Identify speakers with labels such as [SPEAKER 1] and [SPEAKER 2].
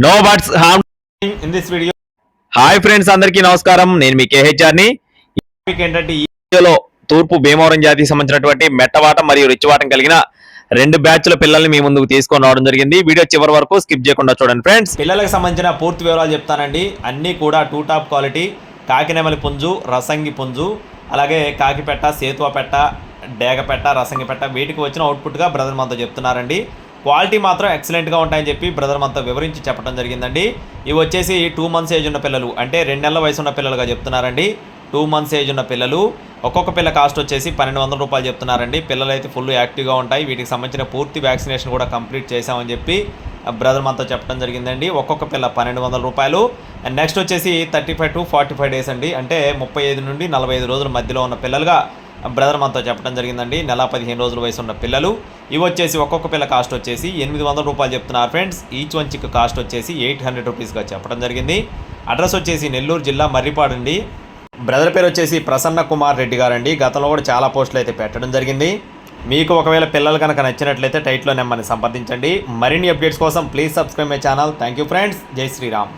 [SPEAKER 1] No buts harm in this video. Hi friends, అందరికీ నమస్కారం. నేను మీ కేహెచ్ఆర్ని. ఏంటంటే ఈ వీడియోలో తూర్పు భీమవరం జాతికి సంబంధించినటువంటి మెట్టవాటం మరియు రిచ్చివాటం కలిగిన 2 బ్యాచ్ల పిల్లల్ని మీ ముందుకు తీసుకొని రావడం జరిగింది. వీడియో చివరి వరకు స్కిప్ చేయకుండా చూడండి ఫ్రెండ్స్. పిల్లలకు సంబంధించిన పూర్తి వివరాలు చెప్తానండి. అన్నీ కూడా 2 టాప్ క్వాలిటీ కాకినెమలి పుంజు, రసంగి పుంజు, అలాగే కాకిపెట్ట, సేతువపెట్ట, డేగపెట్ట, రసంగిపెట్ట వీటికి వచ్చిన అవుట్పుట్గా బ్రదర్ మనతో చెప్తున్నారండి. క్వాలిటీ మాత్రం ఎక్సలెంట్గా ఉంటాయని చెప్పి బ్రదర్ మనతో వివరించి చెప్పడం జరిగిందండి. ఇవి వచ్చేసి 2 మంత్స్ ఏజ్ ఉన్న పిల్లలు, అంటే 2 నెలల వయసు ఉన్న పిల్లలుగా చెప్తున్నారండి. 2 మంత్స్ ఏజ్ ఉన్న పిల్లలు. ఒక్కొక్క పిల్ల కాస్ట్ వచ్చేసి 1200 రూపాయలు చెప్తున్నారండి. పిల్లలు అయితే ఫుల్ యాక్టివ్గా ఉంటాయి. వీటికి సంబంధించిన పూర్తి వ్యాక్సినేషన్ కూడా కంప్లీట్ చేసామని చెప్పి బ్రదర్ మనతో చెప్పడం జరిగిందండి. ఒక్కొక్క పిల్ల 1200 రూపాయలు. అండ్ నెక్స్ట్ వచ్చేసి 35 to 45 డేస్ అండి, అంటే 35 నుండి 45 రోజుల మధ్యలో ఉన్న పిల్లలుగా బ్రదర్ మనతో చెప్పడం జరిగిందండి. నెల 15 రోజుల వయసు ఉన్న పిల్లలు. ఇవి వచ్చేసి ఒక్కొక్క పిల్ల కాస్ట్ వచ్చేసి 800 రూపాయలు చెప్తున్నారు friends. Each one chick cost వచ్చేసి 800 రూపీస్గా చెప్పడం జరిగింది. అడ్రస్ వచ్చేసి నెల్లూరు జిల్లా మర్రిపాడు అండి. బ్రదర్ పేరు వచ్చేసి ప్రసన్న కుమార్ రెడ్డి గారండి. గతంలో కూడా చాలా పోస్టులు అయితే పెట్టడం జరిగింది. మీకు ఒకవేళ పిల్లలు కనుక నచ్చినట్లయితే టైట్లో నెంబర్ని సంప్రదించండి. మరిన్ని అప్డేట్స్ కోసం please subscribe my channel. Thank you friends. జై శ్రీరామ్.